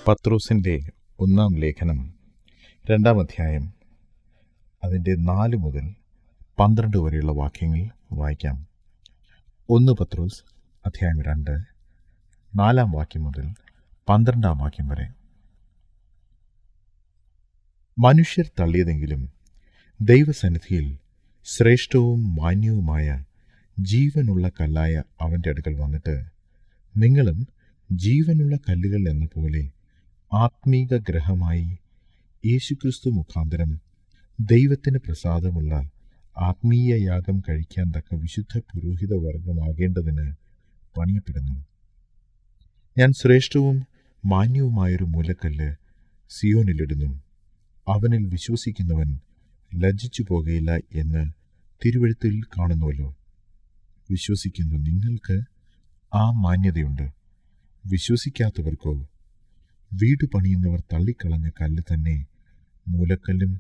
പത്രോസിൻ്റെ ഒന്നാം ലേഖനം 2-ാം അധ്യായം അതിൻ്റെ 4 മുതൽ 12 വരെയുള്ള വാക്യങ്ങൾ വായിക്കാം. 1 പത്രോസ് അധ്യായം 2, 4-ാം വാക്യം മുതൽ 12-ാം വാക്യം വരെ. മനുഷ്യർ തള്ളിയതെങ്കിലും ദൈവസന്നിധിയിൽ ശ്രേഷ്ഠവും മാന്യവുമായ ജീവനുള്ള കല്ലായ അവൻ്റെ അടുക്കൽ വന്നിട്ട്, നിങ്ങളും ജീവനുള്ള കല്ലുകൾ എന്ന പോലെ ആത്മീക ഗ്രഹമായി യേശുക്രിസ്തു മുഖാന്തരം ദൈവത്തിന് പ്രസാദമുള്ള ആത്മീയ യാഗം കഴിക്കാൻ തക്ക വിശുദ്ധ പുരോഹിത വർഗമാകേണ്ടതിന് പണിയപ്പെടുന്നു. ഞാൻ ശ്രേഷ്ഠവും മാന്യവുമായൊരു മൂലക്കല്ല് സിയോനിലിടുന്നു, അവനിൽ വിശ്വസിക്കുന്നവൻ ലജ്ജിച്ചു പോകുകയില്ല എന്ന് തിരുവെഴുത്തിൽ കാണുന്നുവല്ലോ. വിശ്വസിക്കുന്ന നിങ്ങൾക്ക് ആ മാന്യതയുണ്ട്. വിശ്വസിക്കാത്തവർക്കോ വീട് പണിയുന്നവർ തള്ളിക്കളഞ്ഞ കല്ല് തന്നെ മൂലക്കല്ലും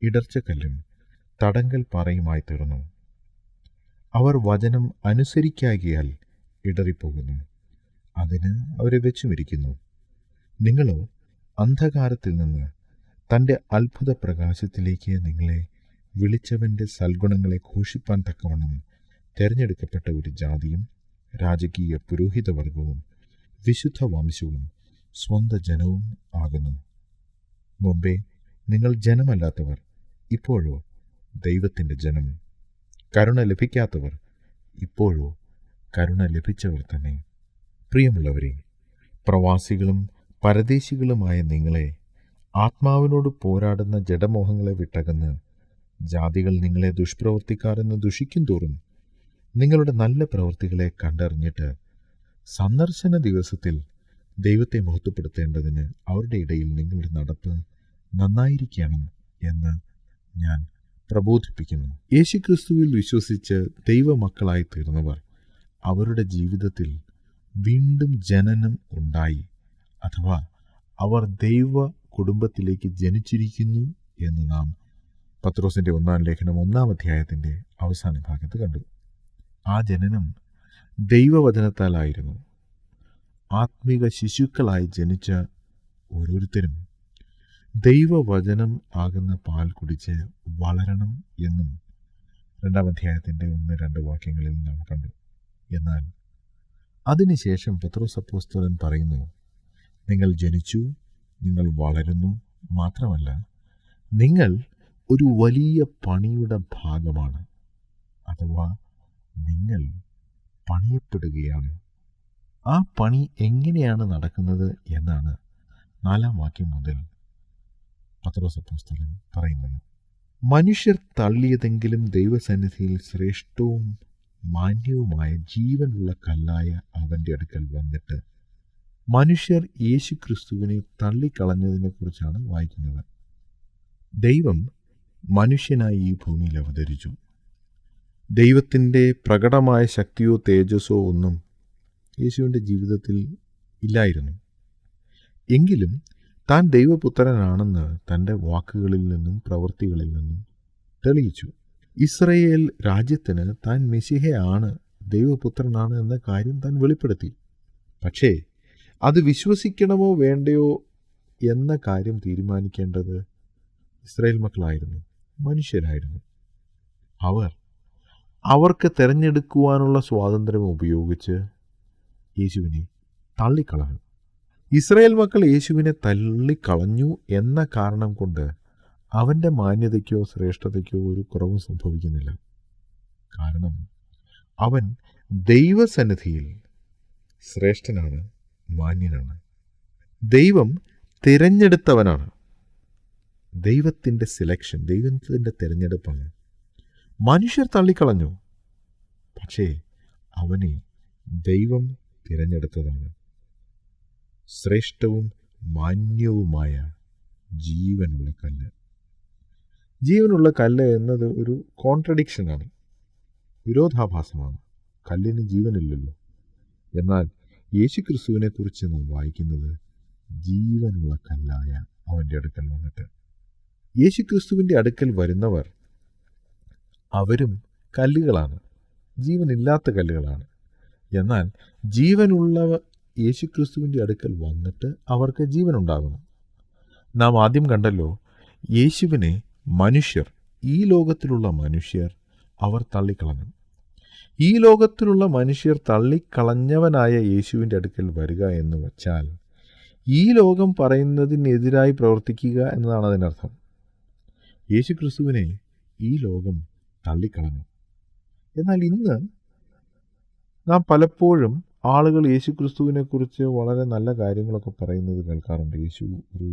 ഇടർച്ചക്കല്ലും തടങ്കൽ പാറയുമായി തീർന്നു. അവർ വചനം അനുസരിക്കാകിയാൽ ഇടറിപ്പോകുന്നു, അതിന് അവരെ വെച്ചുമിരിക്കുന്നു. നിങ്ങളോ അന്ധകാരത്തിൽ നിന്ന് തൻ്റെ അത്ഭുത പ്രകാശത്തിലേക്ക് നിങ്ങളെ വിളിച്ചവൻ്റെ സൽഗുണങ്ങളെ ഘോഷിപ്പാൻ തക്കവണ്ണം തിരഞ്ഞെടുക്കപ്പെട്ട ഒരു ജാതിയും രാജകീയ പുരോഹിതവർഗവും വിശുദ്ധ വംശവും സ്വന്ത ജനവും ആകുന്നു. മുമ്പേ നിങ്ങൾ ജനമല്ലാത്തവർ, ഇപ്പോഴോ ദൈവത്തിൻ്റെ ജനം. കരുണ ലഭിക്കാത്തവർ, ഇപ്പോഴോ കരുണ ലഭിച്ചവർ തന്നെ. പ്രിയമുള്ളവരെ, പ്രവാസികളും പരദേശികളുമായ നിങ്ങളെ ആത്മാവിനോട് പോരാടുന്ന ജഡമോഹങ്ങളെ വിട്ടകന്ന് ജാതികൾ നിങ്ങളെ ദുഷ്പ്രവർത്തിക്കാരെന്ന് ദുഷിക്കും തോറും നിങ്ങളുടെ നല്ല പ്രവൃത്തികളെ കണ്ടറിഞ്ഞിട്ട് സന്ദർശന ദിവസത്തിൽ ദൈവത്തെ മഹത്വപ്പെടുത്തേണ്ടതിന് അവരുടെ ഇടയിൽ നിങ്ങളുടെ നടപ്പ് നന്നായിരിക്കണം എന്ന് ഞാൻ പ്രബോധിപ്പിക്കുന്നു. യേശുക്രിസ്തുവിൽ വിശ്വസിച്ച് ദൈവമക്കളായി തീർന്നവർ അവരുടെ ജീവിതത്തിൽ വീണ്ടും ജനനം ഉണ്ടായി, അഥവാ അവർ ദൈവ കുടുംബത്തിലേക്ക് ജനിച്ചിരിക്കുന്നു എന്ന് നാം പത്രോസിൻ്റെ 1-ാം ലേഖനം 1-ാം അധ്യായത്തിൻ്റെ അവസാന ഭാഗത്ത് കണ്ടു. ആ ജനനം ദൈവവചനത്താലായിരുന്നു. ആത്മീക ശിശുക്കളായി ജനിച്ച ഓരോരുത്തരും ദൈവവചനം ആകുന്ന പാൽ കുടിച്ച് വളരണം എന്നും 2-ാം അധ്യായത്തിൻ്റെ 1-2 വാക്യങ്ങളിൽ നാം കണ്ടു. എന്നാൽ അതിനുശേഷം പത്രോസ് അപ്പോസ്തലൻ പറയുന്നു, നിങ്ങൾ ജനിച്ചു, നിങ്ങൾ വളരുന്നു, മാത്രമല്ല നിങ്ങൾ ഒരു വലിയ പണിയുടെ ഭാഗമാണ്, അഥവാ നിങ്ങൾ പണിയപ്പെടുകയാണ്. ആ പണി എങ്ങനെയാണ് നടക്കുന്നത് എന്നാണ് 4-ാം വാക്യം മുതൽ പത്രോസ് അപ്പോസ്തലൻ പറയുന്നത്. മനുഷ്യർ തള്ളിയതെങ്കിലും ദൈവസന്നിധിയിൽ ശ്രേഷ്ഠവും മാന്യവുമായ ജീവനുള്ള കല്ലായ അവൻ്റെ അടുക്കൽ വന്നിട്ട്, മനുഷ്യർ യേശുക്രിസ്തുവിനെ തള്ളിക്കളഞ്ഞതിനെക്കുറിച്ചാണ് വായിക്കുന്നത്. ദൈവം മനുഷ്യനായി ഈ ഭൂമിയിൽ അവതരിച്ചു. ദൈവത്തിൻ്റെ പ്രകടമായ ശക്തിയോ തേജസ്സോ ഒന്നും യേശുവിൻ്റെ ജീവിതത്തിൽ ഇല്ലായിരുന്നു. എങ്കിലും താൻ ദൈവപുത്രനാണെന്ന് തൻ്റെ വാക്കുകളിൽ നിന്നും പ്രവൃത്തികളിൽ നിന്നും തെളിയിച്ചു. ഇസ്രയേൽ രാജ്യത്തിന് താൻ മെശിഹയാണ്, ദൈവപുത്രനാണ് എന്ന കാര്യം താൻ വെളിപ്പെടുത്തി. പക്ഷേ അത് വിശ്വസിക്കണമോ വേണ്ടയോ എന്ന കാര്യം തീരുമാനിക്കേണ്ടത് ഇസ്രായേൽ മക്കളായിരുന്നു, മനുഷ്യരായിരുന്നു. അവർക്ക് തിരഞ്ഞെടുക്കുവാനുള്ള സ്വാതന്ത്ര്യം ഉപയോഗിച്ച് യേശുവിനെ തള്ളിക്കളഞ്ഞു. ഇസ്രായേൽ മക്കൾ യേശുവിനെ തള്ളിക്കളഞ്ഞു എന്ന കാരണം കൊണ്ട് അവൻ്റെ മാന്യതയ്ക്കോ ശ്രേഷ്ഠതയ്ക്കോ ഒരു കുറവും സംഭവിക്കുന്നില്ല. കാരണം അവൻ ദൈവസന്നിധിയിൽ ശ്രേഷ്ഠനാണ്, മാന്യനാണ്. ദൈവം തിരഞ്ഞെടുത്തവനാണ്. ദൈവത്തിൻ്റെ സിലക്ഷൻ, ദൈവത്തിൻ്റെ തിരഞ്ഞെടുപ്പാണ്. മനുഷ്യർ തള്ളിക്കളഞ്ഞു, പക്ഷേ അവനെ ദൈവം തിരഞ്ഞെടുത്തതാണ്. ശ്രേഷ്ഠവും മാന്യവുമായ ജീവനുള്ള കല്ല്. ജീവനുള്ള കല്ല് എന്നത് ഒരു കോൺട്രഡിക്ഷനാണ്, വിരോധാഭാസമാണ്. കല്ലിന് ജീവനില്ലല്ലോ. എന്നാൽ യേശുക്രിസ്തുവിനെ കുറിച്ച് നാം വായിക്കുന്നത് ജീവനുള്ള കല്ലായ അവൻ്റെ അടുക്കൽ വന്നിട്ട്. യേശുക്രിസ്തുവിൻ്റെ അടുക്കൽ വരുന്നവർ അവരും കല്ലുകളാണ്, ജീവനില്ലാത്ത കല്ലുകളാണ്. എന്നാൽ ജീവനുള്ള യേശുക്രിസ്തുവിൻ്റെ അടുക്കൽ വന്നിട്ട് അവർക്ക് ജീവനുണ്ടാകുന്നു. നാം ആദ്യം കണ്ടല്ലോ, യേശുവിനെ മനുഷ്യർ, ഈ ലോകത്തിലുള്ള മനുഷ്യർ അവർ തള്ളിക്കളഞ്ഞു. ഈ ലോകത്തിലുള്ള മനുഷ്യർ തള്ളിക്കളഞ്ഞവനായ യേശുവിൻ്റെ അടുക്കൽ വരിക എന്ന് വച്ചാൽ ഈ ലോകം പറയുന്നതിനെതിരായി പ്രവർത്തിക്കുക എന്നതാണ് അതിനർത്ഥം. യേശുക്രിസ്തുവിനെ ഈ ലോകം തള്ളിക്കളഞ്ഞു. എന്നാൽ ഇന്ന് നാം പലപ്പോഴും ആളുകൾ യേശുക്രിസ്തുവിനെക്കുറിച്ച് വളരെ നല്ല കാര്യങ്ങളൊക്കെ പറയുന്നത് കേൾക്കാറുണ്ട്. യേശു ഒരു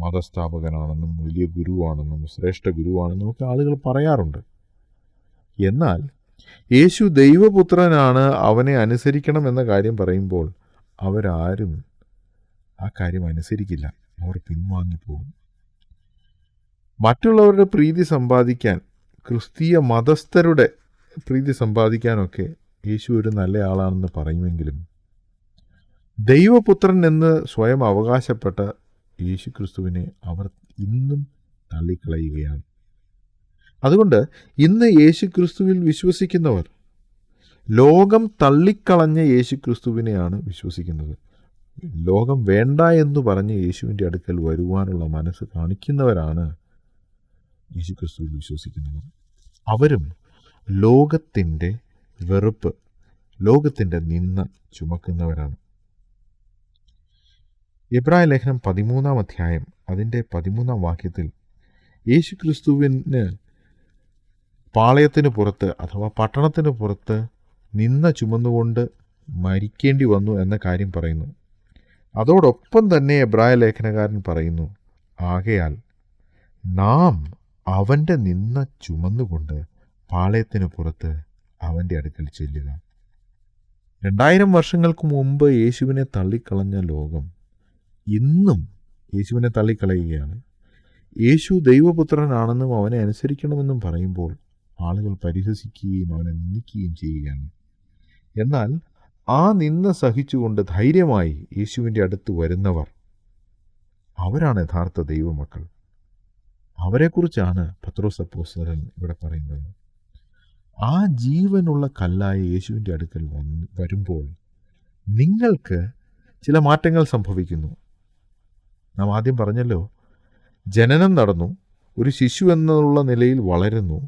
മതസ്ഥാപകനാണെന്നും വലിയ ഗുരുവാണെന്നും ശ്രേഷ്ഠ ഗുരുവാണെന്നും ഒക്കെ ആളുകൾ പറയാറുണ്ട്. എന്നാൽ യേശു ദൈവപുത്രനാണ്, അവനെ അനുസരിക്കണം എന്ന കാര്യം പറയുമ്പോൾ അവരാരും ആ കാര്യം അനുസരിക്കില്ല. അവർ പിൻവാങ്ങിപ്പോകും. മറ്റുള്ളവരുടെ പ്രീതി സമ്പാദിക്കാൻ, ക്രിസ്തീയ മതസ്ഥരുടെ പ്രീതി സമ്പാദിക്കാനൊക്കെ യേശു ഒരു നല്ല ആളാണെന്ന് പറയുമെങ്കിലും ദൈവപുത്രൻ എന്ന് സ്വയം അവകാശപ്പെട്ട യേശു ക്രിസ്തുവിനെ അവർ ഇന്നും തള്ളിക്കളയുകയാണ്. അതുകൊണ്ട് ഇന്ന് യേശു ക്രിസ്തുവിൽ വിശ്വസിക്കുന്നവർ ലോകം തള്ളിക്കളഞ്ഞ യേശു ക്രിസ്തുവിനെയാണ് വിശ്വസിക്കുന്നത്. ലോകം വേണ്ട എന്ന് പറഞ്ഞ് യേശുവിൻ്റെ അടുക്കൽ വരുവാനുള്ള മനസ്സ് കാണിക്കുന്നവരാണ് യേശു ക്രിസ്തുവിൽ വിശ്വസിക്കുന്നവർ. അവരും ലോകത്തിൻ്റെ വെറുപ്പ്, ലോകത്തിൻ്റെ നിന്ന ചുമക്കുന്നവരാണ്. എബ്രായ ലേഖനം 13-ാം അധ്യായം അതിൻ്റെ 13-ാം വാക്യത്തിൽ യേശു ക്രിസ്തുവിന് പാളയത്തിന് പുറത്ത് അഥവാ പട്ടണത്തിന് പുറത്ത് നിന്ന ചുമന്നുകൊണ്ട് മരിക്കേണ്ടി വന്നു എന്ന കാര്യം പറയുന്നു. അതോടൊപ്പം തന്നെ എബ്രായ ലേഖനകാരൻ പറയുന്നു, ആകയാൽ നാം അവൻ്റെ നിന്ന ചുമന്നുകൊണ്ട് പാളയത്തിന് പുറത്ത് അവൻ്റെ അടുക്കൽ ചെല്ലുക. 2000 വർഷങ്ങൾക്ക് മുമ്പ് യേശുവിനെ തള്ളിക്കളഞ്ഞ ലോകം ഇന്നും യേശുവിനെ തള്ളിക്കളയുകയാണ്. യേശു ദൈവപുത്രനാണെന്നും അവനെ അനുസരിക്കണമെന്നും പറയുമ്പോൾ ആളുകൾ പരിഹസിക്കുകയും അവനെ നിന്ദിക്കുകയും ചെയ്യുകയാണ്. എന്നാൽ ആ നിന്ന സഹിച്ചുകൊണ്ട് ധൈര്യമായി യേശുവിൻ്റെ അടുത്ത് വരുന്നവർ, അവരാണ് യഥാർത്ഥ ദൈവമക്കൾ. അവരെക്കുറിച്ചാണ് പത്രോസ് അപ്പോസ്തലൻ ഇവിടെ പറയുന്നത്. ആ ജീവനുള്ള കല്ലായ യേശുവിൻ്റെ അടുക്കൽ വരുമ്പോൾ നിങ്ങൾക്ക് ചില മാറ്റങ്ങൾ സംഭവിക്കുന്നു. നാം ആദ്യം പറഞ്ഞല്ലോ, ജനനം നടന്നു, ഒരു ശിശു എന്നുള്ള നിലയിൽ വളരുന്നു.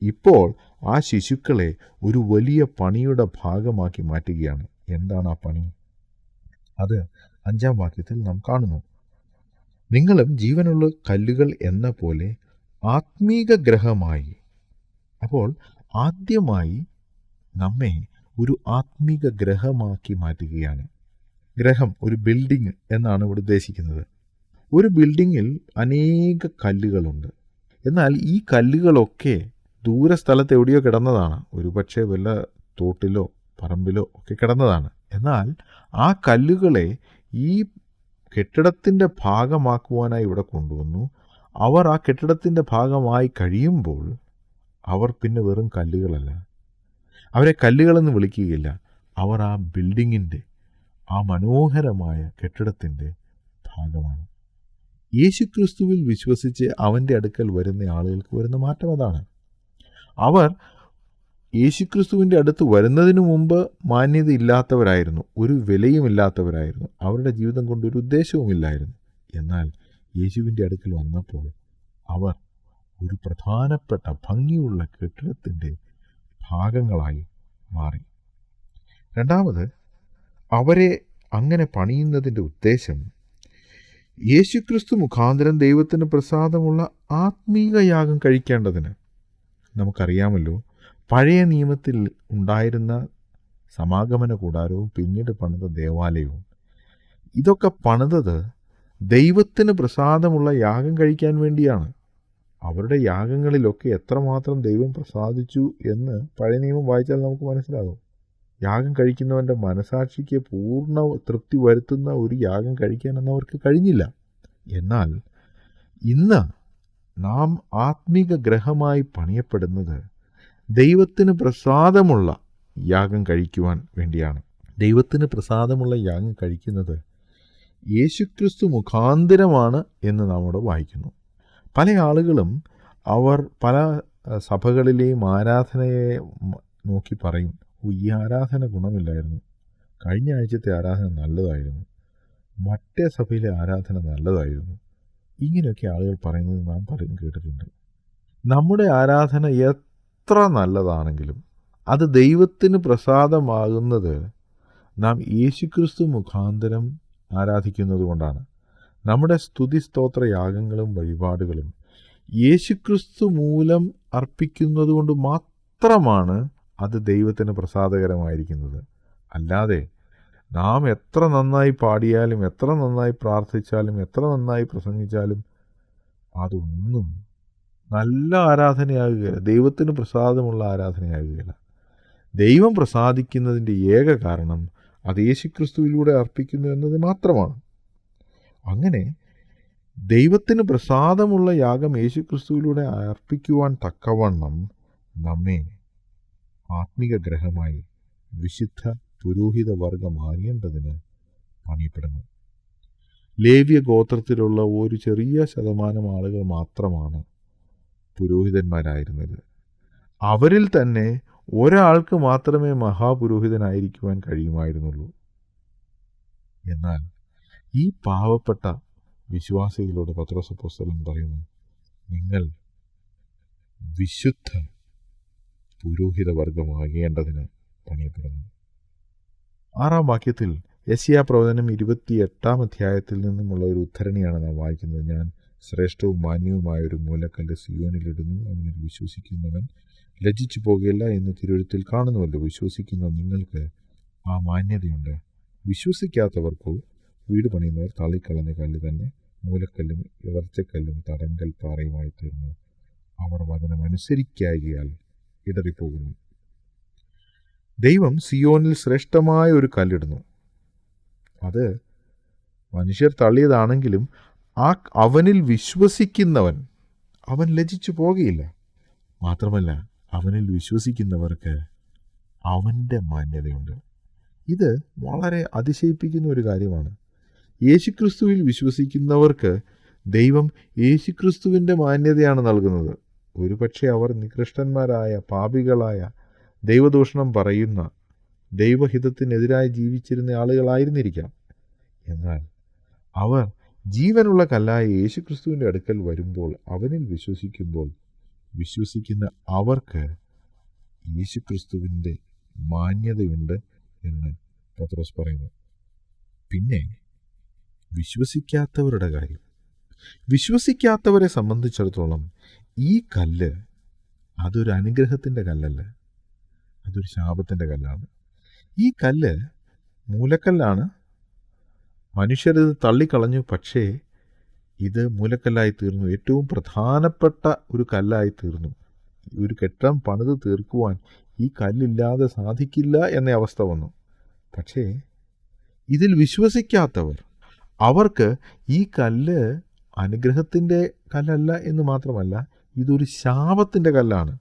ഇപ്പോൾ ആ ശിശുക്കളെ ഒരു വലിയ പണിയുടെ ഭാഗമാക്കി മാറ്റുകയാണ്. എന്താണ് ആ പണി? അത് 5-ാം വാക്യത്തിൽ നാം കാണുന്നു. നിങ്ങളും ജീവനുള്ള കല്ലുകൾ എന്ന പോലെ ആത്മീക ഗ്രഹമായി. അപ്പോൾ ആദ്യമായി നമ്മെ ഒരു ആത്മീക ഗ്രഹമാക്കി മാറ്റുകയാണ്. ഗ്രഹം ഒരു ബിൽഡിംഗ് എന്നാണ് ഇവിടെ ഉദ്ദേശിക്കുന്നത്. ഒരു ബിൽഡിങ്ങിൽ അനേക കല്ലുകളുണ്ട്. എന്നാൽ ഈ കല്ലുകളൊക്കെ ദൂരസ്ഥലത്ത് എവിടെയോ കിടന്നതാണ്. ഒരു പക്ഷേ വല്ല തോട്ടിലോ പറമ്പിലോ ഒക്കെ കിടന്നതാണ്. എന്നാൽ ആ കല്ലുകളെ ഈ കെട്ടിടത്തിൻ്റെ ഭാഗമാക്കുവാനായി ഇവിടെ കൊണ്ടുവന്നു. അവർ ആ കെട്ടിടത്തിൻ്റെ ഭാഗമായി കഴിയുമ്പോൾ അവർ പിന്നെ വെറും കല്ലുകളല്ല. അവരെ കല്ലുകളെന്ന് വിളിക്കുകയില്ല. അവർ ആ ബിൽഡിങ്ങിൻ്റെ, ആ മനോഹരമായ കെട്ടിടത്തിൻ്റെ ഭാഗമാണ്. യേശുക്രിസ്തുവിൽ വിശ്വസിച്ച് അവൻ്റെ അടുക്കൽ വരുന്ന ആളുകൾക്ക് വരുന്ന മാറ്റം അതാണ്. അവർ യേശുക്രിസ്തുവിൻ്റെ അടുത്ത് വരുന്നതിനു മുമ്പ് മാന്യത ഇല്ലാത്തവരായിരുന്നു, ഒരു വിലയുമില്ലാത്തവരായിരുന്നു, അവരുടെ ജീവിതം കൊണ്ടൊരു ഉദ്ദേശവുമില്ലായിരുന്നു. എന്നാൽ യേശുവിൻ്റെ അടുക്കൽ വന്നപ്പോൾ അവർ ഒരു പ്രധാനപ്പെട്ട ഭംഗിയുള്ള കെട്ടിടത്തിൻ്റെ ഭാഗങ്ങളായി മാറി. രണ്ടാമത്, അവരെ അങ്ങനെ പണിയുന്നതിൻ്റെ ഉദ്ദേശം യേശുക്രിസ്തു മുഖാന്തരം ദൈവത്തിന് പ്രസാദമുള്ള ആത്മീക യാഗം കഴിക്കേണ്ടതിന്. നമുക്കറിയാമല്ലോ, പഴയ നിയമത്തിൽ ഉണ്ടായിരുന്ന സമാഗമന കൂടാരവും പിന്നീട് പണിത ദേവാലയവും, ഇതൊക്കെ പണിതത് ദൈവത്തിന് പ്രസാദമുള്ള യാഗം കഴിക്കാൻ വേണ്ടിയാണ്. അവരുടെ യാഗങ്ങളിലൊക്കെ എത്രമാത്രം ദൈവം പ്രസാദിച്ചു എന്ന് പഴയ നിയമം വായിച്ചാൽ നമുക്ക് മനസ്സിലാകും. യാഗം കഴിക്കുന്നവൻ്റെ മനസാക്ഷിക്ക് പൂർണ്ണ തൃപ്തി വരുത്തുന്ന ഒരു യാഗം കഴിക്കാനൊന്നും അവർക്ക് കഴിഞ്ഞില്ല. എന്നാൽ ഇന്ന് നാം ആത്മീക ഗ്രഹമായി പണിയപ്പെടുന്നത് ദൈവത്തിന് പ്രസാദമുള്ള യാഗം കഴിക്കുവാൻ വേണ്ടിയാണ്. ദൈവത്തിന് പ്രസാദമുള്ള യാഗം കഴിക്കുന്നത് യേശുക്രിസ്തു മുഖാന്തരമാണ് എന്ന് നാം ഇവിടെ വായിക്കുന്നു. പല ആളുകളും അവർ പല സഭകളിലെയും ആരാധനയെ നോക്കി പറയും, ഈ ആരാധന ഗുണമില്ലായിരുന്നു, കഴിഞ്ഞ ആഴ്ചത്തെ ആരാധന നല്ലതായിരുന്നു, മറ്റേ സഭയിലെ ആരാധന നല്ലതായിരുന്നു, ഇങ്ങനെയൊക്കെ ആളുകൾ പറയുന്നത് നാം പലരും കേട്ടിട്ടുണ്ട്. നമ്മുടെ ആരാധന എത്ര നല്ലതാണെങ്കിലും അത് ദൈവത്തിന് പ്രസാദമാകുന്നത് നാം യേശുക്രിസ്തു മുഖാന്തരം ആരാധിക്കുന്നത് കൊണ്ടാണ്. നമ്മുടെ സ്തുതി സ്തോത്ര യാഗങ്ങളും വഴിപാടുകളും യേശുക്രിസ്തു മൂലം അർപ്പിക്കുന്നത് കൊണ്ട് മാത്രമാണ് അത് ദൈവത്തിന് പ്രസാദകരമായിരിക്കുന്നത്. അല്ലാതെ നാം എത്ര നന്നായി പാടിയാലും, എത്ര നന്നായി പ്രാർത്ഥിച്ചാലും, എത്ര നന്നായി പ്രസംഗിച്ചാലും അതൊന്നും നല്ല ആരാധനയാകുകയില്ല, ദൈവത്തിന് പ്രസാദമുള്ള ആരാധനയാകുകയില്ല. ദൈവം പ്രസാദിക്കുന്നതിൻ്റെ ഏക കാരണം അത് യേശുക്രിസ്തുവിലൂടെ അർപ്പിക്കുന്നു എന്നത് മാത്രമാണ്. അങ്ങനെ ദൈവത്തിന് പ്രസാദമുള്ള യാഗം യേശുക്രിസ്തുവിലൂടെ അർപ്പിക്കുവാൻ തക്കവണ്ണം നമ്മെ ആത്മീക ഗ്രഹമായി വിശുദ്ധ പുരോഹിത വർഗമാകേണ്ടതിന് പണിയപ്പെടുന്നു. ലേവ്യ ഗോത്രത്തിലുള്ള ഒരു ചെറിയ ശതമാനം ആളുകൾ മാത്രമാണ് പുരോഹിതന്മാരായിരുന്നത്. അവരിൽ തന്നെ ഒരാൾക്ക് മാത്രമേ മഹാപുരോഹിതനായിരിക്കുവാൻ കഴിയുമായിരുന്നുള്ളൂ. എന്നാൽ ഈ പാവപ്പെട്ട വിശ്വാസികളോട് പത്രോസ് അപ്പോസ്തലൻ പറയുന്നു, നിങ്ങൾ വിശുദ്ധ പുരോഹിത വർഗമാകേണ്ടതിന് പണിയപ്പെടുന്നു. 6-ാം വാക്യത്തിൽ യെശയ്യാ പ്രവചനം 28-ാം അധ്യായത്തിൽ നിന്നുമുള്ള ഒരു ഉദ്ധരണിയാണ് നാം വായിക്കുന്നത്. ഞാൻ ശ്രേഷ്ഠവും മാന്യവുമായ ഒരു മൂലക്കല്ല് സിയോനിലിടുന്നു, അവനിൽ വിശ്വസിക്കുന്നവൻ ലജ്ജിച്ചു പോകുകയില്ല എന്ന് തിരുവെഴുത്തിൽ കാണുന്നുവല്ലോ. വിശ്വസിക്കുന്ന നിങ്ങൾക്ക് ആ മാന്യതയുണ്ട്. വിശ്വസിക്കാത്തവർക്കോ വീട് പണിയുന്നവർ തള്ളിക്കളഞ്ഞ കല്ല് തന്നെ മൂലക്കല്ലും ഇടർച്ചക്കല്ലും തടങ്കൽ പാറയുമായി തീർന്നു. അവർ വചനം അനുസരിക്കായികയാൽ ഇടറിപ്പോകുന്നു. ദൈവം സിയോനിൽ ശ്രേഷ്ഠമായ ഒരു കല്ലിടുന്നു. അത് മനുഷ്യർ തള്ളിയതാണെങ്കിലും അവനിൽ വിശ്വസിക്കുന്നവൻ അവൻ ലജ്ജിച്ചു പോകുകയില്ല. മാത്രമല്ല, അവനിൽ വിശ്വസിക്കുന്നവർക്ക് അവൻ്റെ മാന്യതയുണ്ട്. ഇത് വളരെ അതിശയിപ്പിക്കുന്ന ഒരു കാര്യമാണ്. യേശുക്രിസ്തുവിൽ വിശ്വസിക്കുന്നവർക്ക് ദൈവം യേശുക്രിസ്തുവിൻ്റെ മാന്യതയാണ് നൽകുന്നത്. ഒരുപക്ഷെ അവർ നികൃഷ്ടന്മാരായ, പാപികളായ, ദൈവദൂഷണം പറയുന്ന, ദൈവഹിതത്തിനെതിരായി ജീവിച്ചിരുന്ന ആളുകളായിരുന്നിരിക്കാം. എന്നാൽ അവർ ജീവനുള്ള കല്ലായ യേശുക്രിസ്തുവിൻ്റെ അടുക്കൽ വരുമ്പോൾ, അവനിൽ വിശ്വസിക്കുമ്പോൾ, വിശ്വസിക്കുന്ന അവർക്ക് യേശുക്രിസ്തുവിൻ്റെ മാന്യതയുണ്ട് എന്ന് പത്രോസ് പറയുന്നു. പിന്നെ വിശ്വസിക്കാത്തവരുടെ കാര്യം. വിശ്വസിക്കാത്തവരെ സംബന്ധിച്ചിടത്തോളം ഈ കല്ല് അതൊരു അനുഗ്രഹത്തിൻ്റെ കല്ലല്ല, അതൊരു ശാപത്തിൻ്റെ കല്ലാണ്. ഈ കല്ല് മൂലക്കല്ലാണ്. മനുഷ്യരിത് തള്ളിക്കളഞ്ഞു, പക്ഷേ ഇത് മൂലക്കല്ലായി തീർന്നു. ഏറ്റവും പ്രധാനപ്പെട്ട ഒരു കല്ലായി തീർന്നു. ഒരു കെട്ടിടം പണിത് തീർക്കുവാൻ ഈ കല്ലില്ലാതെ സാധിക്കില്ല എന്ന അവസ്ഥ വന്നു. പക്ഷേ ഇതിൽ വിശ്വസിക്കാത്തവർ, അവർക്ക് ഈ കല്ല് അനുഗ്രഹത്തിൻ്റെ കല്ലല്ല എന്ന് മാത്രമല്ല, ഇതൊരു ശാപത്തിൻ്റെ കല്ലാണ്.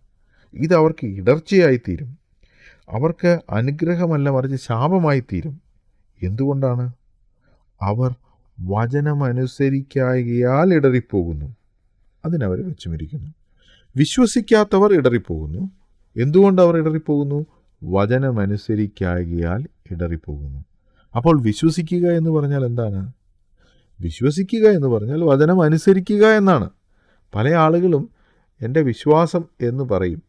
ഇതവർക്ക് ഇടർച്ചയായിത്തീരും. അവർക്ക് അനുഗ്രഹമല്ല, മറിച്ച് ശാപമായിത്തീരും. എന്തുകൊണ്ടാണ്? അവർ വചനമനുസരിക്കായകയാൽ ഇടറിപ്പോകുന്നു. അതിനവർ വെച്ചുമിരിക്കുന്നു. വിശ്വസിക്കാത്തവർ ഇടറിപ്പോകുന്നു. എന്തുകൊണ്ട് അവർ ഇടറിപ്പോകുന്നു? വചനമനുസരിക്കായകയാൽ ഇടറിപ്പോകുന്നു. അപ്പോൾ വിശ്വസിക്കുക എന്ന് പറഞ്ഞാൽ എന്താണ്? വിശ്വസിക്കുക എന്ന് പറഞ്ഞാൽ വചനം അനുസരിക്കുക എന്നാണ്. പല ആളുകളും എൻ്റെ വിശ്വാസം എന്ന് പറയും,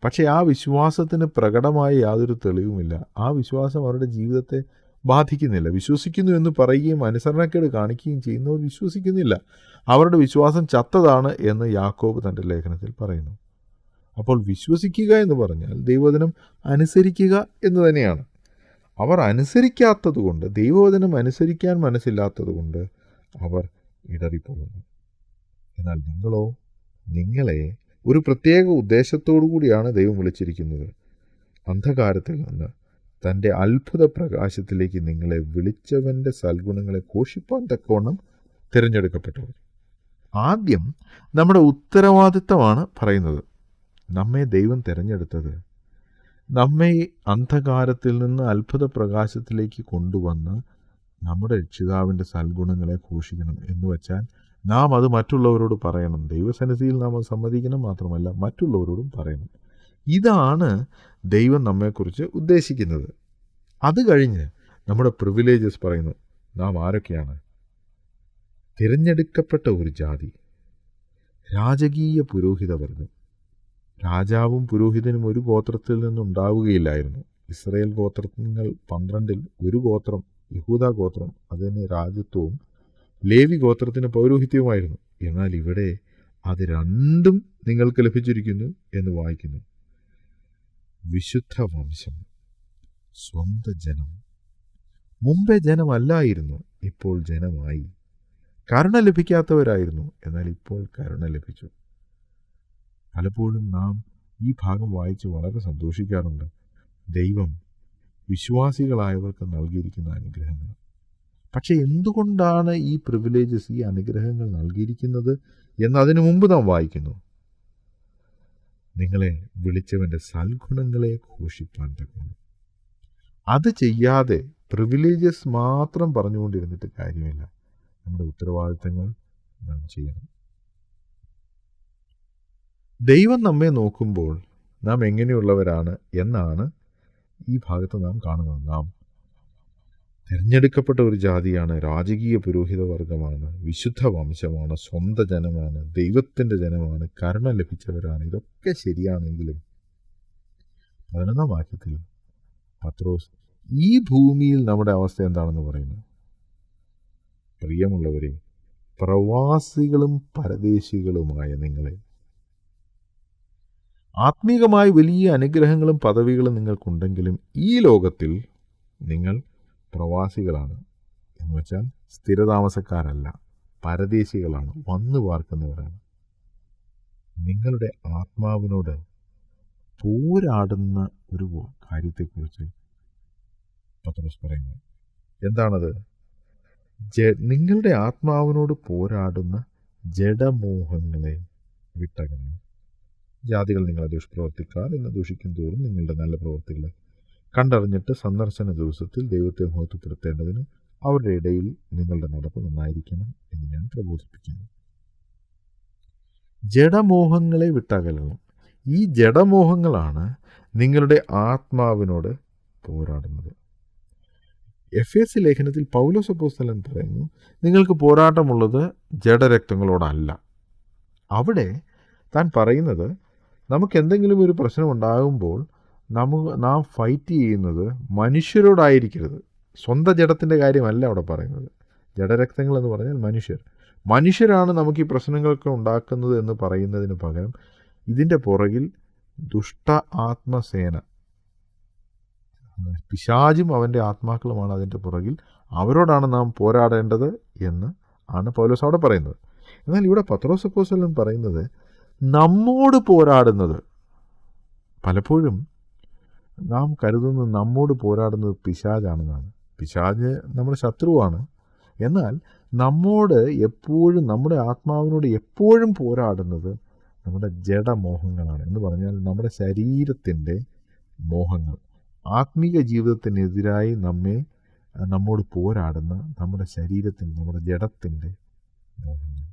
പക്ഷേ ആ വിശ്വാസത്തിന് പ്രകടമായ യാതൊരു തെളിവുമില്ല. ആ വിശ്വാസം അവരുടെ ജീവിതത്തെ ബാധിക്കുന്നില്ല. വിശ്വസിക്കുന്നു എന്ന് പറയുകയും അനുസരണക്കേട് കാണിക്കുകയും ചെയ്യുന്നവർ വിശ്വസിക്കുന്നില്ല. അവരുടെ വിശ്വാസം ചത്തതാണ് എന്ന് യാക്കോബ് തൻ്റെ ലേഖനത്തിൽ പറയുന്നു. അപ്പോൾ വിശ്വസിക്കുക എന്ന് പറഞ്ഞാൽ ദൈവവചനം അനുസരിക്കുക എന്ന് തന്നെയാണ്. അവർ അനുസരിക്കാത്തത് കൊണ്ട്, ദൈവവചനം അനുസരിക്കാൻ മനസ്സില്ലാത്തത് കൊണ്ട് അവർ ഇടറിപ്പോകുന്നു. എന്നാൽ നിങ്ങളോ, നിങ്ങളെ ഒരു പ്രത്യേക ഉദ്ദേശത്തോടു കൂടിയാണ് ദൈവം വിളിച്ചിരിക്കുന്നത്. അന്ധകാരത്തിൽ നിന്ന് തൻ്റെ അത്ഭുത പ്രകാശത്തിലേക്ക് നിങ്ങളെ വിളിച്ചവൻ്റെ സൽഗുണങ്ങളെ ഘോഷിപ്പാൻ തക്കവണ്ണം തിരഞ്ഞെടുക്കപ്പെട്ടവർ. ആദ്യം നമ്മുടെ ഉത്തരവാദിത്തമാണ് പറയുന്നത്. നമ്മെ ദൈവം തിരഞ്ഞെടുത്തത് നമ്മെ അന്ധകാരത്തിൽ നിന്ന് അത്ഭുത പ്രകാശത്തിലേക്ക് കൊണ്ടുവന്ന് നമ്മുടെ രക്ഷിതാവിൻ്റെ സൽഗുണങ്ങളെ ഘോഷിക്കണം എന്ന് വെച്ചാൽ നാം അത് മറ്റുള്ളവരോട് പറയണം. ദൈവസന്നിധിയിൽ നാം അത് സമ്മതിക്കണം, മാത്രമല്ല മറ്റുള്ളവരോടും പറയണം. ഇതാണ് ദൈവം നമ്മെക്കുറിച്ച് ഉദ്ദേശിക്കുന്നത്. അത് കഴിഞ്ഞ് നമ്മുടെ പ്രിവിലേജസ് പറയുന്നു. നാം ആരൊക്കെയാണ്? തിരഞ്ഞെടുക്കപ്പെട്ട ഒരു ജാതി, രാജകീയ പുരോഹിതവർഗം. രാജാവും പുരോഹിതനും ഒരു ഗോത്രത്തിൽ നിന്നുണ്ടാവുകയില്ലായിരുന്നു. ഇസ്രായേൽ ഗോത്രങ്ങൾ 12-ൽ ഒരു ഗോത്രം, യഹൂദ ഗോത്രം, അതിന് രാജത്വവും ലേവി ഗോത്രത്തിന് പൗരോഹിത്യവുമായിരുന്നു. എന്നാൽ ഇവിടെ അത് രണ്ടും നിങ്ങൾക്ക് ലഭിച്ചിരിക്കുന്നു എന്ന് വായിക്കുന്നു. വിശുദ്ധ വംശം, സ്വന്തം ജനം. മുമ്പേ ജനമല്ലായിരുന്നു, ഇപ്പോൾ ജനമായി. കരുണ ലഭിക്കാത്തവരായിരുന്നു, എന്നാൽ ഇപ്പോൾ കരുണ ലഭിച്ചു. പലപ്പോഴും നാം ഈ ഭാഗം വായിച്ച് വളരെ സന്തോഷിക്കാറുണ്ട്. ദൈവം വിശ്വാസികളായവർക്ക് നൽകിയിരിക്കുന്ന അനുഗ്രഹങ്ങൾ. പക്ഷെ എന്തുകൊണ്ടാണ് ഈ പ്രിവിലേജസ്, ഈ അനുഗ്രഹങ്ങൾ നൽകിയിരിക്കുന്നത് എന്നതിനു മുമ്പ് നാം വായിക്കുന്നു. നിങ്ങളെ വിളിച്ചവൻ്റെ സൽഗുണങ്ങളെ ഘോഷിപ്പാൻ തക്കുന്നു. അത് ചെയ്യാതെ പ്രിവിലേജസ് മാത്രം പറഞ്ഞുകൊണ്ടിരുന്നിട്ട് കാര്യമില്ല. നമ്മുടെ ഉത്തരവാദിത്തങ്ങൾ നാം ചെയ്യണം. ദൈവം നമ്മെ നോക്കുമ്പോൾ നാം എങ്ങനെയുള്ളവരാണ് എന്നാണ് ഈ ഭാഗത്ത് നാം കാണുന്നത്. നാം തിരഞ്ഞെടുക്കപ്പെട്ട ഒരു ജാതിയാണ്, രാജകീയ പുരോഹിത വർഗമാണ്, വിശുദ്ധ വംശമാണ്, സ്വന്തം ജനമാണ്, ദൈവത്തിൻ്റെ ജനമാണ്, കരുണ ലഭിച്ചവരാണ്. ഇതൊക്കെ ശരിയാണെങ്കിലും 11-ാം വാക്യത്തിൽ പത്രോസ് ഈ ഭൂമിയിൽ നമ്മുടെ അവസ്ഥ എന്താണെന്ന് പറയുന്നു. പ്രിയമുള്ളവരെ, പ്രവാസികളും പരദേശികളുമായ നിങ്ങളെ. ആത്മീകമായി വലിയ അനുഗ്രഹങ്ങളും പദവികളും നിങ്ങൾക്കുണ്ടെങ്കിലും ഈ ലോകത്തിൽ നിങ്ങൾ പ്രവാസികളാണ്. എന്ന് വെച്ചാൽ സ്ഥിരതാമസക്കാരല്ല, പരദേശികളാണ്, വന്നു പാർക്കുന്നവരാണ്. നിങ്ങളുടെ ആത്മാവിനോട് പോരാടുന്ന ഒരു കാര്യത്തെക്കുറിച്ച് പത്രോസ് പറയുന്നു. എന്താണത്? നിങ്ങളുടെ ആത്മാവിനോട് പോരാടുന്ന ജഡമോഹങ്ങളെ വിട്ടകരണം. ജാതികൾ നിങ്ങളെ ദുഷ്പ്രവർത്തിക്കാർ എന്ന് ദൂഷിക്കും തോറും നിങ്ങളുടെ നല്ല പ്രവൃത്തികളെ കണ്ടറിഞ്ഞിട്ട് സന്ദർശന ദിവസത്തിൽ ദൈവത്തെ മഹത്വപ്പെടുത്തേണ്ടതിന് അവരുടെ ഇടയിൽ നിങ്ങളുടെ നടപ്പ് നന്നായിരിക്കണം എന്ന് ഞാൻ പ്രബോധിപ്പിക്കുന്നു. ജഡമോഹങ്ങളെ വിട്ടകലണം. ഈ ജഡമോഹങ്ങളാണ് നിങ്ങളുടെ ആത്മാവിനോട് പോരാടുന്നത്. എഫേസ്യ ലേഖനത്തിൽ പൗലോസ് അപ്പോസ്തലൻ പറയുന്നു, നിങ്ങൾക്ക് പോരാട്ടമുള്ളത് ജഡരക്തങ്ങളോടല്ല. അവിടെ താൻ പറയുന്നത്, നമുക്ക് എന്തെങ്കിലും ഒരു പ്രശ്നം ഉണ്ടാകുമ്പോൾ നാം ഫൈറ്റ് ചെയ്യുന്നത് മനുഷ്യരോടായിരിക്കരുത്. സ്വന്തം ജഡത്തിൻ്റെ കാര്യമല്ല അവിടെ പറയുന്നത്. ജഡരക്തങ്ങൾ എന്ന് പറഞ്ഞാൽ മനുഷ്യരാണ് നമുക്ക് ഈ പ്രശ്നങ്ങളൊക്കെ ഉണ്ടാക്കുന്നത് എന്ന് പറയുന്നതിന് പകരം ഇതിൻ്റെ പുറകിൽ ദുഷ്ട ആത്മസേന, പിശാചും അവൻ്റെ ആത്മാക്കളുമാണ് അതിൻ്റെ പുറകിൽ. അവരോടാണ് നാം പോരാടേണ്ടത് എന്ന് ആണ് പൗലോസ് അവിടെ പറയുന്നത്. എന്നാൽ ഇവിടെ പത്രോസ് അപ്പോസ്തലൻ പറയുന്നത് നമ്മോട് പോരാടുന്നത്. പലപ്പോഴും നാം കരുതുന്നത് നമ്മോട് പോരാടുന്നത് പിശാചാണെന്നാണ്. പിശാച് നമ്മുടെ ശത്രുവാണ്. എന്നാൽ നമ്മോട് എപ്പോഴും, നമ്മുടെ ആത്മാവിനോട് എപ്പോഴും പോരാടുന്നത് നമ്മുടെ ജഡമോഹങ്ങളാണ്. എന്ന് പറഞ്ഞാൽ നമ്മുടെ ശരീരത്തിൻ്റെ മോഹങ്ങൾ, ആത്മീക ജീവിതത്തിനെതിരായി നമ്മോട് പോരാടുന്ന നമ്മുടെ ശരീരത്തിൻ്റെ, നമ്മുടെ ജഡത്തിൻ്റെ മോഹങ്ങൾ.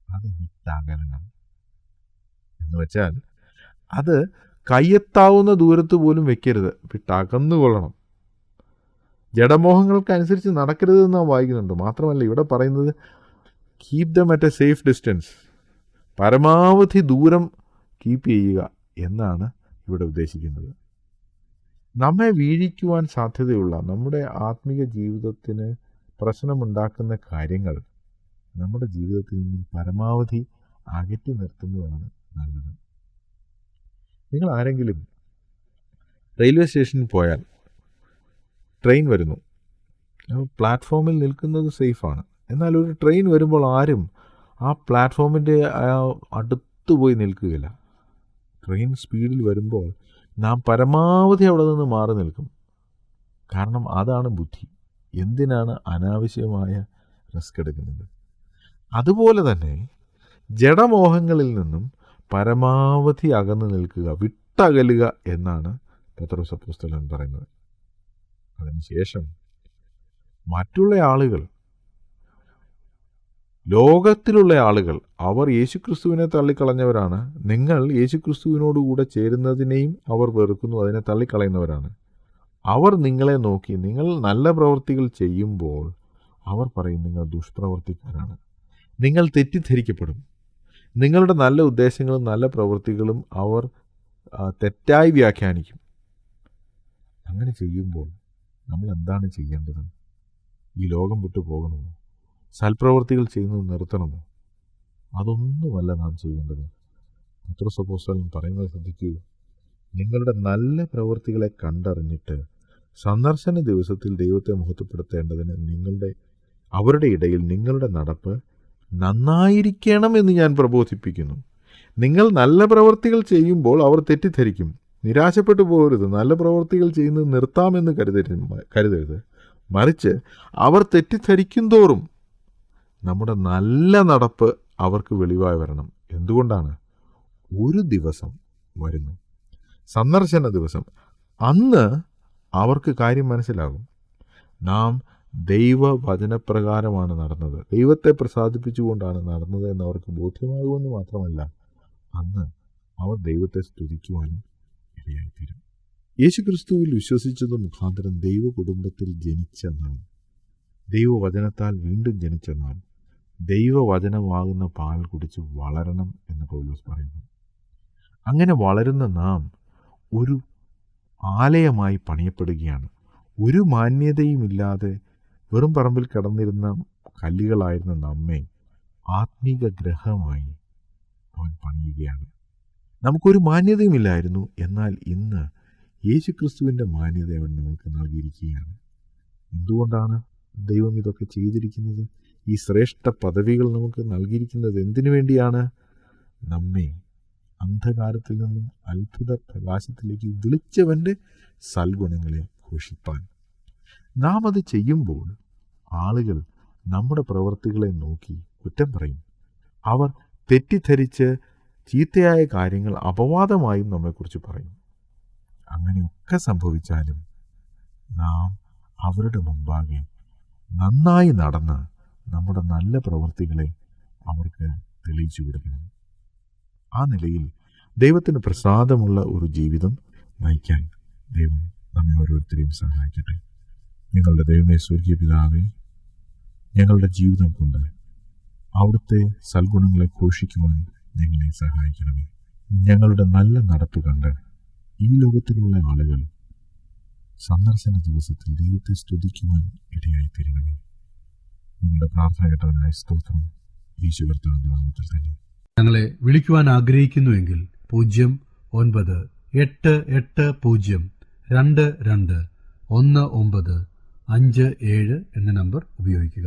അത് വിട്ടകലണം. എന്ന് വെച്ചാൽ അത് കയ്യെത്താവുന്ന ദൂരത്ത് പോലും വെക്കരുത്, വിട്ടകന്നുകൊള്ളണം. ജഡമോഹങ്ങൾക്കനുസരിച്ച് നടക്കരുതെന്ന് നാം വായിക്കുന്നുണ്ട്. മാത്രമല്ല ഇവിടെ പറയുന്നത് keep them at A safe distance, പരമാവധി ദൂരം കീപ്പ് ചെയ്യുക എന്നാണ് ഇവിടെ ഉദ്ദേശിക്കുന്നത്. നമ്മെ വീഴിക്കുവാൻ സാധ്യതയുള്ള, നമ്മുടെ ആത്മീയ ജീവിതത്തിന് പ്രശ്നമുണ്ടാക്കുന്ന കാര്യങ്ങൾ നമ്മുടെ ജീവിതത്തിൽ നിന്നും പരമാവധി അകറ്റി നിർത്തുന്നതാണ് നല്ലത്. നിങ്ങൾ ആരെങ്കിലും റെയിൽവേ സ്റ്റേഷനിൽ പോയാൽ ട്രെയിൻ വരുന്നു, പ്ലാറ്റ്ഫോമിൽ നിൽക്കുന്നത് സേഫാണ്. എന്നാൽ ഒരു ട്രെയിൻ വരുമ്പോൾ ആരും ആ പ്ലാറ്റ്ഫോമിൻ്റെ അടുത്ത് പോയി നിൽക്കുകയില്ല. ട്രെയിൻ സ്പീഡിൽ വരുമ്പോൾ നാം പരമാവധി അവിടെ നിന്ന് മാറി നിൽക്കും. കാരണം അതാണ് ബുദ്ധി. എന്തിനാണ് അനാവശ്യമായ റിസ്ക് എടുക്കുന്നത്? അതുപോലെ തന്നെ ജഡമോഹങ്ങളിൽ നിന്നും പരമാവധി അകന്നു നിൽക്കുക, വിട്ടകലുക എന്നാണ് പത്രോസ് അപ്പോസ്തലൻ പറയുന്നത്. അതിനുശേഷം മറ്റുള്ള ആളുകൾ, ലോകത്തിലുള്ള ആളുകൾ, അവർ യേശുക്രിസ്തുവിനെ തള്ളിക്കളഞ്ഞവരാണ്. നിങ്ങൾ യേശുക്രിസ്തുവിനോടുകൂടെ ചേരുന്നതിനെയും അവർ വെറുക്കുന്നു, അതിനെ തള്ളിക്കളയുന്നവരാണ്. അവർ നിങ്ങളെ നോക്കി നിങ്ങൾ നല്ല പ്രവൃത്തികൾ ചെയ്യുമ്പോൾ അവർ പറയും നിങ്ങൾ ദുഷ്പ്രവർത്തിക്കാരാണ്. നിങ്ങൾ തെറ്റിദ്ധരിക്കപ്പെടും. നിങ്ങളുടെ നല്ല ഉദ്ദേശങ്ങളും നല്ല പ്രവൃത്തികളും അവർ തെറ്റായി വ്യാഖ്യാനിക്കും. അങ്ങനെ ചെയ്യുമ്പോൾ നമ്മൾ എന്താണ് ചെയ്യേണ്ടത്? ഈ ലോകം വിട്ടു പോകണമോ? സൽപ്രവൃത്തികൾ ചെയ്യുന്നത് നിർത്തണമോ? അതൊന്നുമല്ല നാം ചെയ്യേണ്ടത്. പത്രോസ് അപ്പോസ്തലൻ പറയുന്നത് ശ്രദ്ധിക്കൂ. നിങ്ങളുടെ നല്ല പ്രവൃത്തികളെ കണ്ടറിഞ്ഞിട്ട് സന്ദർശന ദിവസത്തിൽ ദൈവത്തെ മഹത്വപ്പെടുത്തേണ്ടതിന് അവരുടെ ഇടയിൽ നിങ്ങളുടെ നടപ്പ് നന്നായിരിക്കണം എന്ന് ഞാൻ പ്രബോധിപ്പിക്കുന്നു. നിങ്ങൾ നല്ല പ്രവൃത്തികൾ ചെയ്യുമ്പോൾ അവർ തെറ്റിദ്ധരിക്കും. നിരാശപ്പെട്ടു പോകരുത്. നല്ല പ്രവൃത്തികൾ ചെയ്യുന്നത് നിർത്താമെന്ന് കരുതരുത്. മറിച്ച് അവർ തെറ്റിദ്ധരിക്കും തോറും നമ്മുടെ നല്ല നടപ്പ് അവർക്ക് വെളിവായി വരണം. എന്തുകൊണ്ടാണ്? ഒരു ദിവസം വരുന്നു, സന്ദർശന ദിവസം. അന്ന് അവർക്ക് കാര്യം മനസ്സിലാകും. നാം ദൈവവചനപ്രകാരമാണ് നടന്നത്, ദൈവത്തെ പ്രസാദിപ്പിച്ചുകൊണ്ടാണ് നടന്നത് എന്ന് അവർക്ക് ബോധ്യമാകുമെന്ന് മാത്രമല്ല, അന്ന് അവർ ദൈവത്തെ സ്തുതിക്കുവാനും ഇടയായിത്തീരും. യേശുക്രിസ്തുവിൽ വിശ്വസിച്ചത് മുഖാന്തരം ദൈവ കുടുംബത്തിൽ ജനിച്ച നാം, ദൈവവചനത്താൽ വീണ്ടും ജനിച്ച നാം ദൈവവചനമാകുന്ന പാൽ കുടിച്ച് വളരണം എന്ന് പൗലോസ് പറയുന്നു. അങ്ങനെ വളരുന്ന നാം ഒരു ആലയമായി പണിയപ്പെടുകയാണ്. ഒരു മാന്യതയുമില്ലാതെ വെറും പറമ്പിൽ കിടന്നിരുന്ന കല്ലുകളായിരുന്ന നമ്മെ ആത്മീക ഗ്രഹമായി അവൻ പണിയുകയാണ്. നമുക്കൊരു മാന്യതയുമില്ലായിരുന്നു, എന്നാൽ ഇന്ന് യേശുക്രിസ്തുവിൻ്റെ മാന്യത അവൻ നമുക്ക് നൽകിയിരിക്കുകയാണ്. എന്തുകൊണ്ടാണ് ദൈവം ഇതൊക്കെ ചെയ്തിരിക്കുന്നത്? ഈ ശ്രേഷ്ഠ പദവികൾ നമുക്ക് നൽകിയിരിക്കുന്നത് എന്തിനു വേണ്ടിയാണ്? നമ്മെ അന്ധകാരത്തിൽ നിന്നും അത്ഭുത പ്രകാശത്തിലേക്ക് വിളിച്ചവൻ്റെ സൽഗുണങ്ങളെ ഘോഷിപ്പാൻ. നാം അത് ചെയ്യുമ്പോൾ ആളുകൾ നമ്മുടെ പ്രവൃത്തികളെ നോക്കി കുറ്റം പറയും. അവർ തെറ്റിദ്ധരിച്ച് ചീത്തയായ കാര്യങ്ങൾ അപവാദമായും നമ്മെക്കുറിച്ച് പറയും. അങ്ങനെയൊക്കെ സംഭവിച്ചാലും നാം അവരുടെ മുമ്പാകെ നന്നായി നടന്ന് നമ്മുടെ നല്ല പ്രവൃത്തികളെ അവർക്ക് തെളിയിച്ചു കൊടുക്കണം. ആ നിലയിൽ ദൈവത്തിന് പ്രസാദമുള്ള ഒരു ജീവിതം നയിക്കാൻ ദൈവം നമ്മെ ഓരോരുത്തരെയും സഹായിക്കട്ടെ. ഞങ്ങളുടെ ദൈവമേ, സ്വർഗീയ പിതാവേ, ഞങ്ങളുടെ ജീവിതം കൊണ്ട് അവിടുത്തെ സൽഗുണങ്ങളെ ഘോഷിക്കുവാൻ ഞങ്ങളെ സഹായിക്കണമേ. ഞങ്ങളുടെ നല്ല നടപ്പ് കണ്ട് ഈ ലോകത്തിലുള്ള ആളുകൾ സന്ദർശന ദിവസത്തിൽ ദൈവത്തെ സ്തുതിക്കുവാൻ ഇടയായിത്തീരണമേ. നിങ്ങളുടെ പ്രാർത്ഥന കേട്ടതിനായി സ്തോത്രം. യേശു കർത്താവിന്റെ നാമത്തിൽ തന്നെ. ഞങ്ങളെ വിളിക്കുവാൻ ആഗ്രഹിക്കുന്നുവെങ്കിൽ 098802221957 എന്ന നമ്പർ ഉപയോഗിക്കുക.